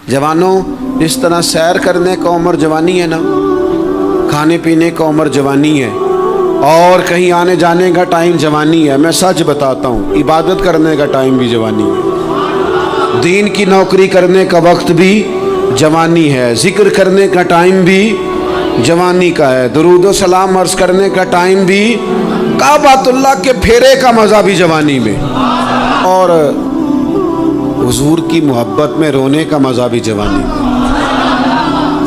जवानों, जिस तरह सैर करने का उम्र जवानी है ना, खाने पीने का उम्र जवानी है, और कहीं आने जाने का टाइम जवानी है। मैं सच बताता हूँ, इबादत करने का टाइम भी जवानी है, दीन की नौकरी करने का वक्त भी जवानी है, जिक्र करने का टाइम भी जवानी का है, दुरूद व सलाम अर्ज करने का टाइम भी, काबातुल्लाह के फेरे का मज़ा भी जवानी में, और हुजूर की मोहब्बत में रोने का मज़ा भी जवानी में,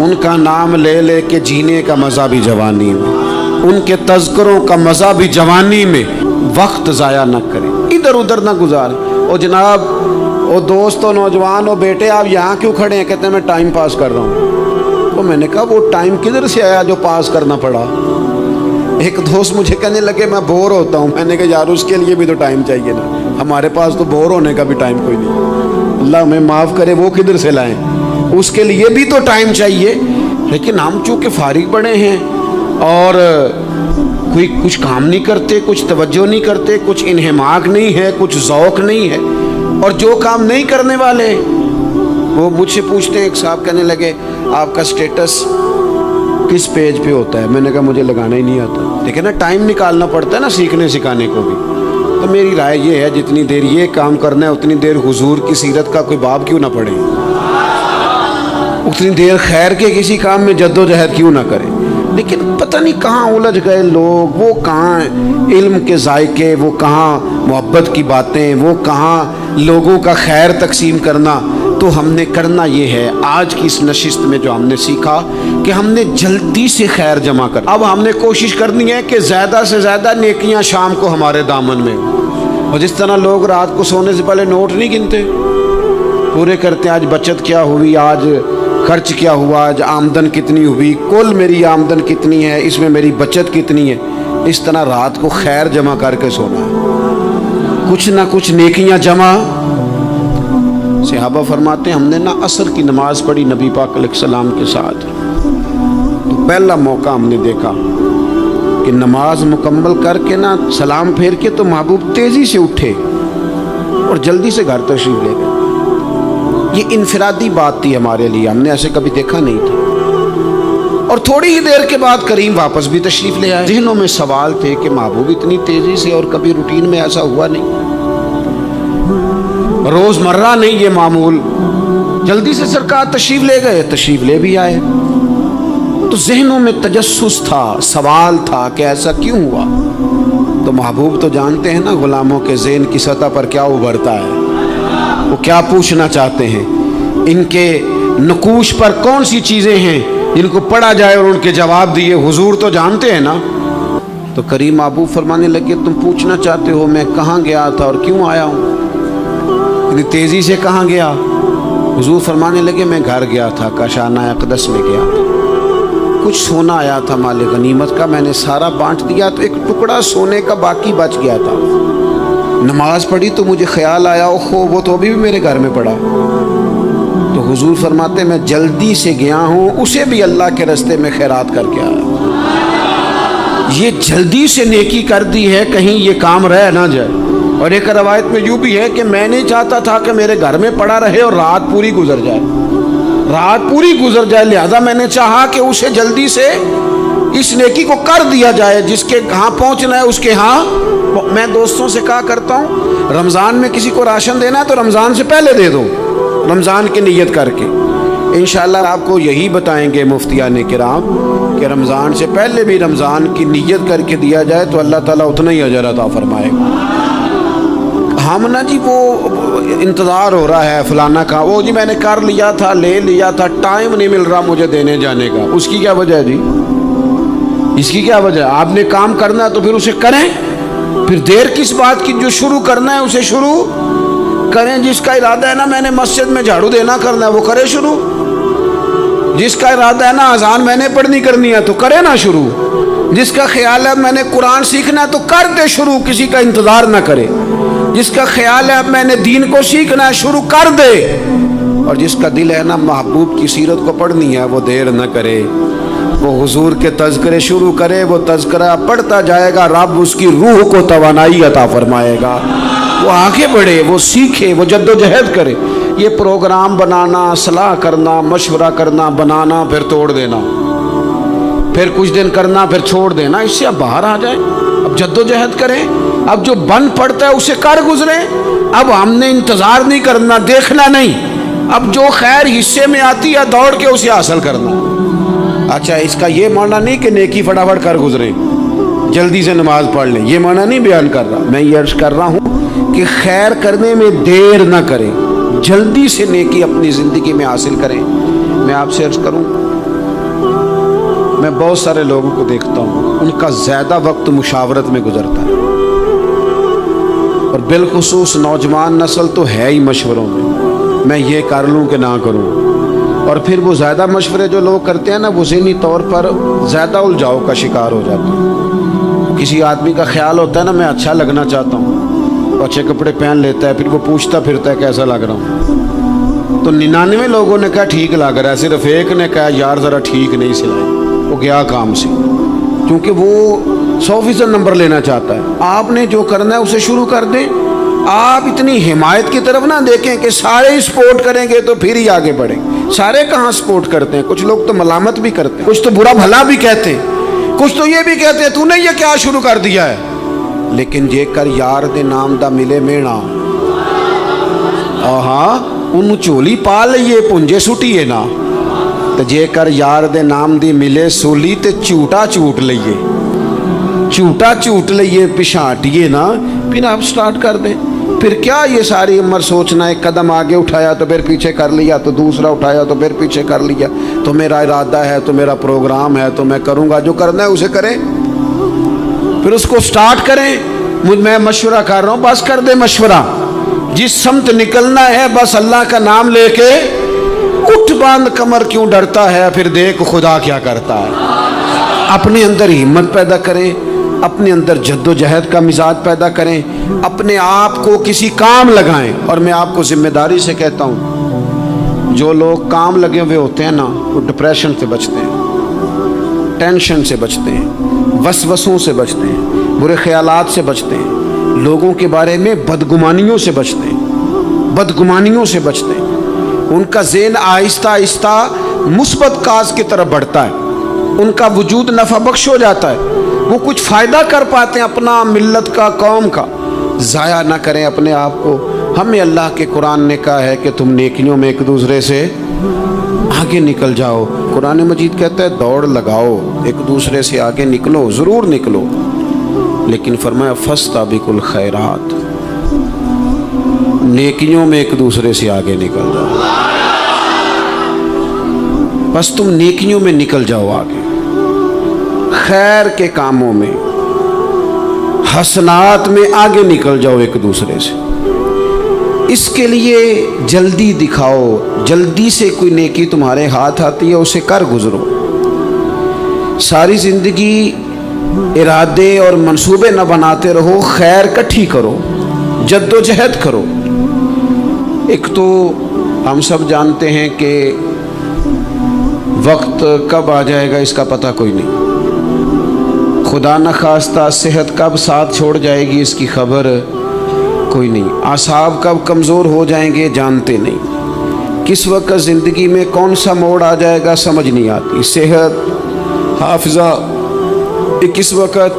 उनका नाम ले ले के जीने का मज़ा भी जवानी में, उनके तज़किरों का मज़ा भी जवानी में। वक्त ज़ाया न करें, इधर उधर ना गुजारें। और जनाब, वो दोस्त और नौजवान, और बेटे आप यहाँ क्यों खड़े हैं? कहते हैं मैं टाइम पास कर रहा हूँ। तो मैंने कहा वो टाइम किधर से आया जो पास करना पड़ा? एक दोस्त मुझे कहने लगे मैं बोर होता हूँ। मैंने कहा यार उसके लिए भी तो टाइम चाहिए ना, हमारे पास तो बोर होने का भी टाइम कोई नहीं। अल्लाह हमें माफ़ करे, वो किधर से लाएं? उसके लिए भी तो टाइम चाहिए। लेकिन हम चूँकि फारिग बड़े हैं और कोई कुछ काम नहीं करते, कुछ तवज्जो नहीं करते, कुछ इन्हमाक नहीं है, कुछ ज़ौक़ नहीं है, और जो काम नहीं करने वाले वो मुझसे पूछते हैं। एक साहब कहने लगे आपका स्टेटस किस पेज पे होता है? मैंने कहा मुझे लगाना ही नहीं आता। देखिए ना, टाइम निकालना पड़ता है ना सीखने सिखाने को भी। तो मेरी राय ये है, जितनी देर ये काम करना है उतनी देर हुजूर की सीरत का कोई बाब क्यों ना पढ़े, उतनी देर खैर के किसी काम में जद्दोजहद क्यों ना करें। लेकिन पता नहीं कहाँ उलझ गए लोग, वो कहाँ इल्म के जायके, वो कहाँ मोहब्बत की बातें, वो कहाँ लोगों का खैर तकसीम करना। तो हमने करना ये है, आज की इस नशिस्त में जो हमने सीखा कि हमने जल्दी से खैर जमा कर, अब हमने कोशिश करनी है कि ज़्यादा से ज़्यादा नेकियां शाम को हमारे दामन में हो। और जिस तरह लोग रात को सोने से पहले नोट नहीं गिनते, पूरे करते हैं आज बचत क्या हुई, आज खर्च क्या हुआ, आज आमदन कितनी हुई, कुल मेरी आमदन कितनी है, इसमें मेरी बचत कितनी है। इस तरह रात को खैर जमा करके सोना है, कुछ ना कुछ नेकियां जमा। सहाबा फरमाते हैं हमने ना असर की नमाज पढ़ी नबी पाक अलैहिस्सलाम के साथ, तो पहला मौका हमने देखा कि नमाज मुकम्मल करके ना सलाम फेर के तो महबूब तेज़ी से उठे और जल्दी से घर तशरीफ ले गए। ये इनफरादी बात थी हमारे लिए, हमने ऐसे कभी देखा नहीं था। और थोड़ी ही देर के बाद करीम वापस भी तशरीफ ले आए। ज़हनों में सवाल थे कि महबूब इतनी तेज़ी से, और कभी रूटीन में ऐसा हुआ नहीं, रोज़मर्रा नहीं ये मामूल। जल्दी से सरकार तशरीफ ले गए, तशरीफ ले भी आए। तो ज़हनों में तजस्सुस था, सवाल था कि ऐसा क्यों हुआ। तो महबूब तो जानते हैं ना गुलामों के ज़हन की सतह पर क्या उभरता है, वो क्या पूछना चाहते हैं, इनके नकूश पर कौन सी चीज़ें हैं जिनको पढ़ा जाए और उनके जवाब दिए। हुजूर तो जानते हैं ना। तो करीम महबूब फरमाने लगे तुम पूछना चाहते हो मैं कहाँ गया था और क्यों आया हूँ, इतनी तेज़ी से कहाँ गया? हुजूर फरमाने लगे मैं घर गया था, काशाना अक़दस में गया था, कुछ सोना आया था माल गनीमत का, मैंने सारा बांट दिया, तो एक टुकड़ा सोने का बाकी बच गया था। नमाज पढ़ी तो मुझे ख्याल आया ओहो वो तो अभी भी मेरे घर में पड़ा। तो हुजूर फरमाते मैं जल्दी से गया हूँ, उसे भी अल्लाह के रास्ते में खैरात करके आया। ये जल्दी से नेकी कर दी है, कहीं ये काम रह ना जाए। और एक रवायत में यूँ भी है कि मैं नहीं चाहता था कि मेरे घर में पड़ा रहे और रात पूरी गुजर जाए, रात पूरी गुजर जाए, लिहाजा मैंने चाहा कि उसे जल्दी से इस नेकी को कर दिया जाए, जिसके कहाँ पहुँचना है उसके यहाँ। मैं दोस्तों से कहा करता हूँ रमज़ान में किसी को राशन देना है तो रमज़ान से पहले दे दो, रमज़ान की नीयत करके। इंशाअल्लाह आपको यही बताएंगे मुफ्तियान किराम कि रमज़ान से पहले भी रमज़ान की नीयत करके दिया जाए तो अल्लाह ताला उतना ही अजर अता फरमाएगा। हम ना जी वो इंतज़ार हो रहा है फलाना का, वो जी मैंने कर लिया था, ले लिया था, टाइम नहीं मिल रहा मुझे देने जाने का। उसकी क्या वजह है जी, इसकी क्या वजह है? आपने काम करना है तो फिर उसे करें, फिर देर किस बात की? जो शुरू करना है उसे शुरू करें। जिसका इरादा है ना मैंने मस्जिद में झाड़ू देना करना है वो करे शुरू, जिसका इरादा है ना अजान मैंने पढ़नी करनी है तो करे ना शुरू, जिसका ख्याल है मैंने कुरान सीखना है तो कर दे शुरू, किसी का इंतज़ार ना करे। जिसका ख्याल है अब मैंने दीन को सीखना है शुरू कर दे, और जिसका दिल है ना महबूब की सीरत को पढ़नी है वो देर न करे, वो हुजूर के तज़किरे शुरू करे, वो तज़किरा पढ़ता जाएगा, रब उसकी रूह को तवानाई अता फरमाएगा, वो आगे बढ़े, वो सीखे, वो जद्दोजहद करे। یہ پروگرام بنانا، صلاح کرنا، مشورہ کرنا، بنانا پھر توڑ دینا، پھر کچھ دن کرنا پھر چھوڑ دینا، اس سے اب باہر آ جائیں، اب جد و جہد کریں، اب جو بن پڑتا ہے اسے کر گزریں۔ اب ہم نے انتظار نہیں کرنا، دیکھنا نہیں، اب جو خیر حصے میں آتی ہے دوڑ کے اسے حاصل کرنا۔ اچھا، اس کا یہ معنی نہیں کہ نیکی فٹافٹ کر گزریں، جلدی سے نماز پڑھ لیں، یہ معنی نہیں بیان کر رہا۔ میں یہ عرض کر رہا ہوں کہ خیر کرنے میں دیر نہ کریں، جلدی سے نیکی اپنی زندگی میں حاصل کریں۔ میں آپ سے عرض کروں، میں بہت سارے لوگوں کو دیکھتا ہوں، ان کا زیادہ وقت مشاورت میں گزرتا ہے، اور بالخصوص نوجوان نسل تو ہے ہی مشوروں میں یہ کر لوں کہ نہ کروں، اور پھر وہ زیادہ مشورے جو لوگ کرتے ہیں نا، وہ ذہنی طور پر زیادہ الجھاؤ کا شکار ہو جاتے ہیں۔ کسی آدمی کا خیال ہوتا ہے نا، میں اچھا لگنا چاہتا ہوں، اچھے کپڑے پہن لیتا ہے، پھر وہ پوچھتا پھرتا ہے کیسا لگ رہا ہوں، تو 99 لوگوں نے کہا ٹھیک لگ رہا ہے، صرف ایک نے کہا یار ذرا ٹھیک نہیں سلائی، وہ گیا کام سے، کیونکہ وہ 100% نمبر لینا چاہتا ہے۔ آپ نے جو کرنا ہے اسے شروع کر دیں، آپ اتنی حمایت کی طرف نہ دیکھیں کہ سارے ہی سپورٹ کریں گے تو پھر ہی آگے بڑھیں۔ سارے کہاں سپورٹ کرتے ہیں، کچھ لوگ تو ملامت بھی کرتے ہیں، کچھ تو برا بھلا بھی کہتے ہیں، کچھ تو یہ بھی کہتے ہیں تو نے یہ کیا شروع کر دیا ہے۔ لیکن جے کر یار دے نام دا ملے مینا، آہاں انہوں چولی پا لئیے پنجے سٹیے نا، تو جے کر یار دے نام دی ملے سولی تے چوٹا چوٹ لئیے، چوٹا چوٹ لئیے پشانٹیے نا، پھر آپ سٹارٹ کر دیں۔ پھر کیا یہ ساری عمر سوچنا، ایک قدم آگے اٹھایا تو پھر پیچھے کر لیا، تو دوسرا اٹھایا تو پھر پیچھے کر لیا، تو میرا ارادہ ہے، تو میرا پروگرام ہے، تو میں کروں گا، جو کرنا ہے اسے کریں، پھر اس کو سٹارٹ کریں۔ میں مشورہ کر رہا ہوں، بس کر دے مشورہ، جس سمت نکلنا ہے بس اللہ کا نام لے کے اٹھ باندھ کمر، کیوں ڈرتا ہے، پھر دیکھ خدا کیا کرتا ہے۔ اپنے اندر ہمت پیدا کریں، اپنے اندر جد و جہد کا مزاج پیدا کریں، اپنے آپ کو کسی کام لگائیں۔ اور میں آپ کو ذمہ داری سے کہتا ہوں، جو لوگ کام لگے ہوئے ہوتے ہیں نا، وہ ڈپریشن سے بچتے ہیں، ٹینشن سے بچتے ہیں، وسوسوں سے بچتے ہیں، برے خیالات سے بچتے ہیں، لوگوں کے بارے میں بدگمانیوں سے بچتے ہیں، بدگمانیوں سے بچتے ہیں۔ ان کا ذہن آہستہ آہستہ مثبت کاز کی طرف بڑھتا ہے، ان کا وجود نفع بخش ہو جاتا ہے، وہ کچھ فائدہ کر پاتے ہیں اپنا، ملت کا، قوم کا۔ ضائع نہ کریں اپنے آپ کو۔ ہمیں اللہ کے قرآن نے کہا ہے کہ تم نیکیوں میں ایک دوسرے سے آگے نکل جاؤ۔ قرآن مجید کہتا ہے دوڑ لگاؤ، ایک دوسرے سے آگے نکلو، ضرور نکلو، لیکن فرمایا فاستبقوا الخیرات، نیکیوں میں ایک دوسرے سے آگے نکل جاؤ۔ بس تم نیکیوں میں نکل جاؤ آگے، خیر کے کاموں میں، حسنات میں آگے نکل جاؤ ایک دوسرے سے۔ اس کے لیے جلدی دکھاؤ، جلدی سے کوئی نیکی تمہارے ہاتھ آتی ہے اسے کر گزرو۔ ساری زندگی ارادے اور منصوبے نہ بناتے رہو، خیر کٹھی کرو، جد و جہد کرو۔ ایک تو ہم سب جانتے ہیں کہ وقت کب آ جائے گا اس کا پتہ کوئی نہیں، خدا نخواستہ صحت کب ساتھ چھوڑ جائے گی اس کی خبر کوئی نہیں، اعصاب کب کمزور ہو جائیں گے جانتے نہیں، کس وقت زندگی میں کون سا موڑ آ جائے گا سمجھ نہیں آتی، صحت، حافظہ کس وقت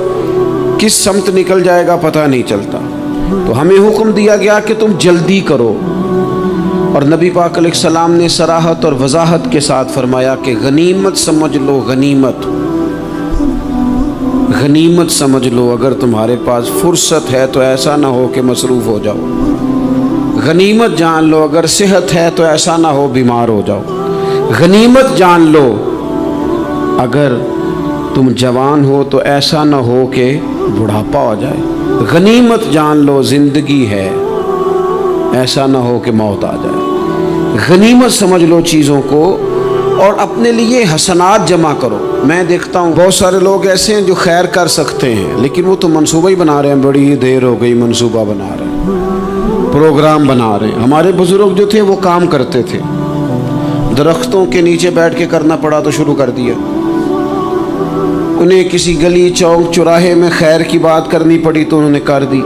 کس سمت نکل جائے گا پتہ نہیں چلتا۔ تو ہمیں حکم دیا گیا کہ تم جلدی کرو، اور نبی پاک علیہ السلام نے صراحت اور وضاحت کے ساتھ فرمایا کہ غنیمت سمجھ لو، غنیمت غنیمت سمجھ لو، اگر تمہارے پاس فرصت ہے تو ایسا نہ ہو کہ مصروف ہو جاؤ، غنیمت جان لو، اگر صحت ہے تو ایسا نہ ہو بیمار ہو جاؤ، غنیمت جان لو، اگر تم جوان ہو تو ایسا نہ ہو کہ بڑھاپا ہو جائے، غنیمت جان لو زندگی ہے، ایسا نہ ہو کہ موت آ جائے۔ غنیمت سمجھ لو چیزوں کو، اور اپنے لیے حسنات جمع کرو۔ میں دیکھتا ہوں بہت سارے لوگ ایسے ہیں جو خیر کر سکتے ہیں، لیکن وہ تو منصوبہ ہی بنا رہے ہیں، بڑی دیر ہو گئی منصوبہ بنا رہے ہیں، پروگرام بنا رہے ہیں۔ ہمارے بزرگ جو تھے وہ کام کرتے تھے، درختوں کے نیچے بیٹھ کے کرنا پڑا تو شروع کر دیا، انہیں کسی گلی چوک چوراہے میں خیر کی بات کرنی پڑی تو انہوں نے کر دی،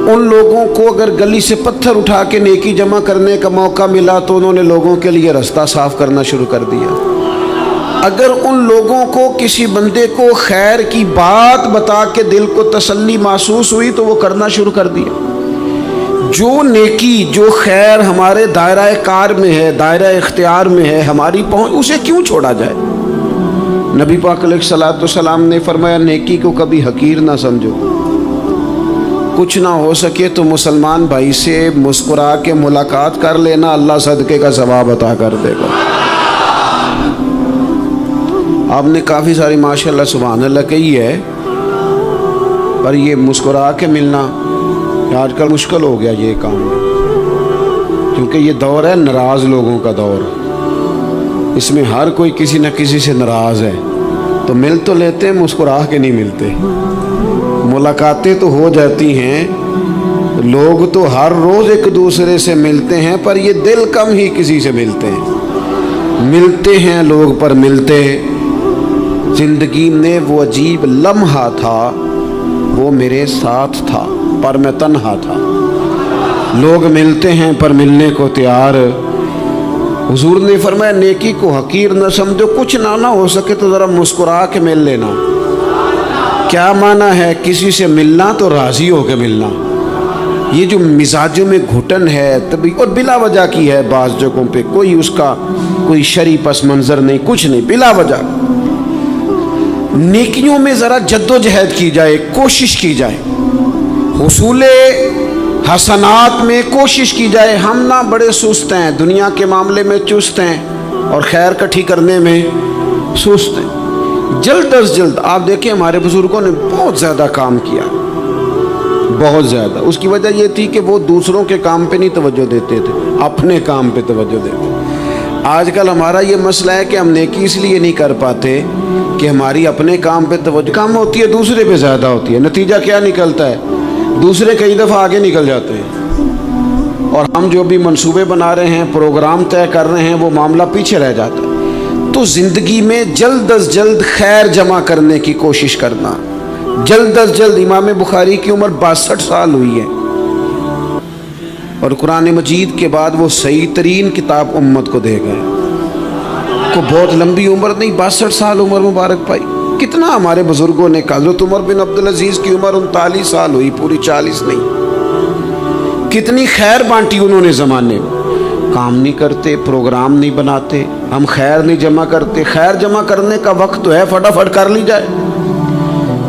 उन लोगों को अगर गली से पत्थर उठा के नेकी जमा करने का मौका मिला तो उन्होंने लोगों के लिए रास्ता साफ करना शुरू कर दिया। अगर उन लोगों को किसी बंदे को खैर की बात बता के दिल को तसल्ली महसूस हुई तो वो करना शुरू कर दिया। जो नेकी जो खैर हमारे दायरा कार में है, दायरा इख्तियार में है, हमारी पहुँच, उसे क्यों छोड़ा जाए। नबी पाक अलैहिस्सलाम ने फरमाया नेकी को कभी हकीर ना समझो। कुछ ना हो सके तो मुसलमान भाई से मुस्कुरा के मुलाकात कर लेना, अल्लाह सदके का सवाब अता कर देगा। आपने काफ़ी सारी माशाल्लाह सुभान अल्लाह कही है, पर ये मुस्कुरा के मिलना आजकल मुश्किल हो गया ये काम, क्योंकि ये दौर है नाराज़ लोगों का दौर। इसमें हर कोई किसी न किसी से नाराज़ है, तो मिल तो लेते हैं, मुस्कुरा के नहीं मिलते। मुलाकातें तो हो जाती हैं, लोग तो हर रोज़ एक दूसरे से मिलते हैं, पर ये दिल कम ही किसी से मिलते हैं। मिलते हैं लोग पर मिलते, ज़िंदगी में वो अजीब लम्हा था, वो मेरे साथ था पर मैं तन्हा था। लोग मिलते हैं पर मिलने को तैयार। हुजूर ने फरमाया नेकी को हकीर न समझो, कुछ ना हो सके तो ज़रा मुस्कुरा के मिल लेना। क्या माना है किसी से मिलना तो राज़ी हो के मिलना। ये जो मिजाजों में घुटन है तभी, और बिला वजह की है बाज़ जगहों पे, कोई उसका कोई शरी पस मंज़र नहीं, कुछ नहीं, बिला वजह। नेकियों में ज़रा जद्दोजहद की जाए, कोशिश की जाए, हुसूले हसनात में कोशिश की जाए। हम ना बड़े सुस्त हैं, दुनिया के मामले में चुस्त हैं और खैर इकट्ठी करने में सुस्त हैं। जल्द अज जल्द आप देखें हमारे बुजुर्गों ने बहुत ज़्यादा काम किया, बहुत ज़्यादा। उसकी वजह ये थी कि वो दूसरों के काम पे नहीं तवज्जो देते थे, अपने काम पे तवज्जो देते। आजकल हमारा ये मसला है कि हम नेकी इसलिए नहीं कर पाते कि हमारी अपने काम पे तवज्जो कम होती है, दूसरे पे ज़्यादा होती है। नतीजा क्या निकलता है, दूसरे कई दफ़ा आगे निकल जाते हैं और हम जो भी मंसूबे बना रहे हैं, प्रोग्राम तय कर रहे हैं, वो मामला पीछे रह जाता है। तो ज़िंदगी में जल्द अज जल्द खैर जमा करने की कोशिश करना, जल्द अज जल्द। इमाम बुखारी की उम्र 62 साल हुई है और कुरान मजीद के बाद वो सही तरीन किताब उम्मत को दे गए। को बहुत लंबी उम्र नहीं, 62 साल उम्र मुबारक पाई। कितना हमारे बुजुर्गों ने, हज़रत उमर बिन अब्दुल अजीज़ की उम्र 39 साल हुई, पूरी 40 नहीं। कितनी खैर बांटी उन्होंने ज़माने में। काम नहीं करते, प्रोग्राम नहीं बनाते, हम खैर नहीं जमा करते। खैर जमा करने का वक्त तो है, फटाफट कर ली जाए।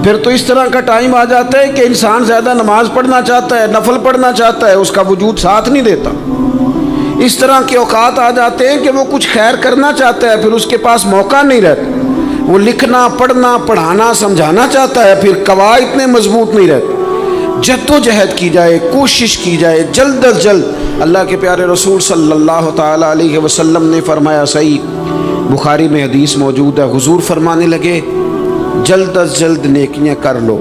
फिर तो इस तरह का टाइम आ जाता है कि इंसान ज़्यादा नमाज पढ़ना चाहता है, नफल पढ़ना चाहता है, उसका वजूद साथ नहीं देता। इस तरह के औकात आ जाते हैं कि वो कुछ खैर करना चाहता है, फिर उसके पास मौका नहीं रहता। वो लिखना, पढ़ना, पढ़ाना, समझाना चाहता है, फिर कवायद इतने मजबूत नहीं रहते। जद्दोजहद की जाए, कोशिश की जाए, जल्द अज जल्द। अल्लाह के प्यारे रसूल सल्लल्लाहु ताला अलैहि वसल्लम ने फरमाया, सही बुखारी में हदीस मौजूद है, हुजूर फरमाने लगे जल्द अज जल्द नेकियां कर लो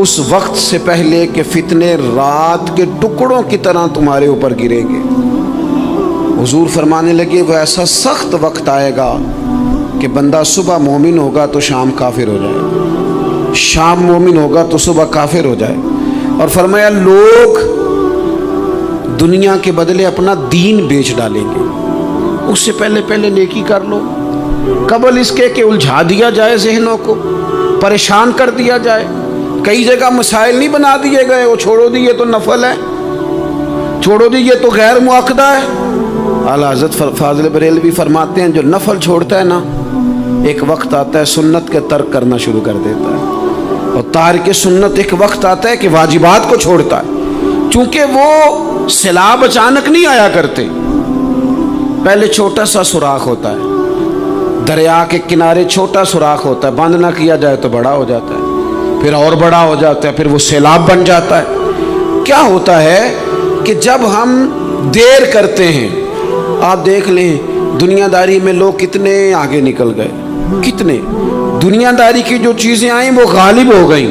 उस वक्त से पहले कि फितने रात के टुकड़ों की तरह तुम्हारे ऊपर गिरेंगे। हुजूर फरमाने लगे वो ऐसा सख्त वक्त आएगा कि बंदा सुबह मोमिन होगा तो शाम काफिर हो जाए, शाम मोमिन होगा तो सुबह काफिर हो जाए। और फरमाया लोग दुनिया के बदले अपना दीन बेच डालेंगे। उससे पहले पहले नेकी कर लो, कबल इसके कि उलझा दिया जाए, जहनों को परेशान कर दिया जाए। कई जगह मसाइल नहीं बना दिए गए, वो छोड़ो दी ये तो नफल है, छोड़ो दी ये तो गैर मुअक्कदा है। आला हज़रत फाज़िल बरेलवी फरमाते हैं जो नफल छोड़ता है ना, एक वक्त आता है सुन्नत के तर्क करना शुरू कर देता है, और तारिक सुन्नत एक वक्त आता है कि वाजिबात को छोड़ता है। चूँकि वो सैलाब अचानक नहीं आया करते, पहले छोटा सा सुराख होता है, दरिया के किनारे छोटा सुराख होता है, बंद ना किया जाए तो बड़ा हो जाता है, फिर और बड़ा हो जाता है, फिर वो सैलाब बन जाता है। क्या होता है कि जब हम देर करते हैं, आप देख लें दुनियादारी में लोग कितने आगे निकल गए, कितने दुनियादारी की जो चीज़ें आई वो गालिब हो गई।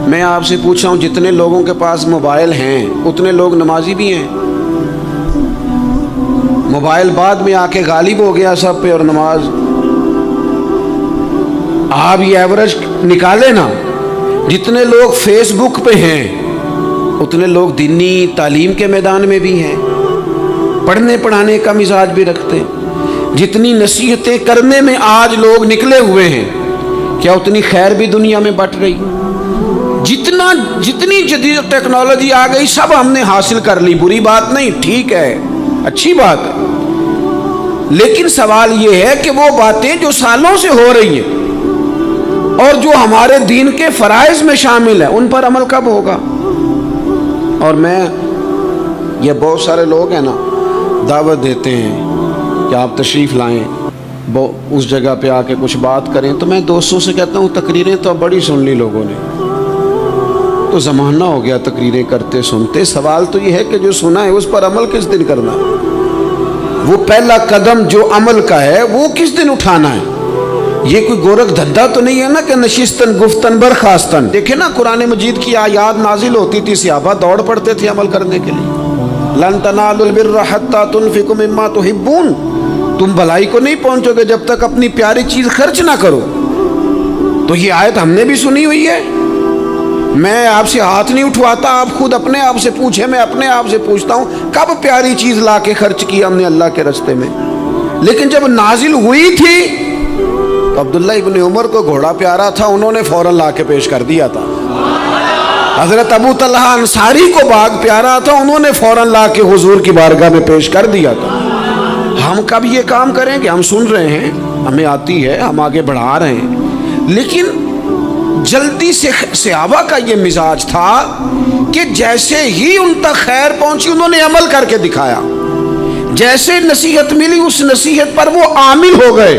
मैं आपसे पूछ रहा हूँ जितने लोगों के पास मोबाइल हैं उतने लोग नमाजी भी हैं। मोबाइल बाद में आके गालिब हो गया सब पे, और नमाज आप ये एवरेज निकाले ना, جتنے لوگ فیس بک پہ ہیں اتنے لوگ دینی تعلیم کے میدان میں بھی ہیں، پڑھنے پڑھانے کا مزاج بھی رکھتے ہیں۔ جتنی نصیحتیں کرنے میں آج لوگ نکلے ہوئے ہیں، کیا اتنی خیر بھی دنیا میں بٹ رہی؟ جتنی جدید ٹیکنالوجی آ گئی سب ہم نے حاصل کر لی، بری بات نہیں، ٹھیک ہے، اچھی بات ہے، لیکن سوال یہ ہے کہ وہ باتیں جو سالوں سے ہو رہی ہیں اور جو ہمارے دین کے فرائض میں شامل ہیں ان پر عمل کب ہوگا؟ اور میں یہ بہت سارے لوگ ہیں نا دعوت دیتے ہیں کہ آپ تشریف لائیں، اس جگہ پہ آ کے کچھ بات کریں، تو میں دوستوں سے کہتا ہوں تقریریں تو اب بڑی سن لی لوگوں نے، تو زمانہ ہو گیا تقریریں کرتے سنتے، سوال تو یہ ہے کہ جو سنا ہے اس پر عمل کس دن کرنا ہے؟ وہ پہلا قدم جو عمل کا ہے وہ کس دن اٹھانا ہے؟ یہ کوئی گورکھ دھندا تو نہیں ہے نا کہ نشستن گفتن برخاستن۔ دیکھیں نا قرآن مجید کی آیات نازل ہوتی تھی، صحابہ دوڑ پڑتے تھے عمل کرنے کے لیے۔ لن تنالوا البر حتى تنفقوا مما تحبون، تم بھلائی کو نہیں پہنچو گے جب تک اپنی پیاری چیز خرچ نہ کرو۔ تو یہ آیت ہم نے بھی سنی ہوئی ہے، میں آپ سے ہاتھ نہیں اٹھواتا، آپ خود اپنے آپ سے پوچھیں، میں اپنے آپ سے پوچھتا ہوں کب پیاری چیز لا کے خرچ کی ہم نے اللہ کے راستے میں؟ لیکن جب نازل ہوئی تھی تو عبداللہ ابن عمر کو گھوڑا پیارا تھا، انہوں نے فوراً لا کے پیش کر دیا تھا۔ حضرت ابو طلحہ انصاری کو باغ پیارا تھا، انہوں نے فوراً لا کے حضور کی بارگاہ میں پیش کر دیا تھا۔ ہم کب یہ کام کریں کہ ہم سن رہے ہیں، ہمیں آتی ہے، ہم آگے بڑھا رہے ہیں، لیکن جلدی سے صحابہ کا یہ مزاج تھا کہ جیسے ہی ان تک خیر پہنچی انہوں نے عمل کر کے دکھایا، جیسے نصیحت ملی اس نصیحت پر وہ عامل ہو گئے۔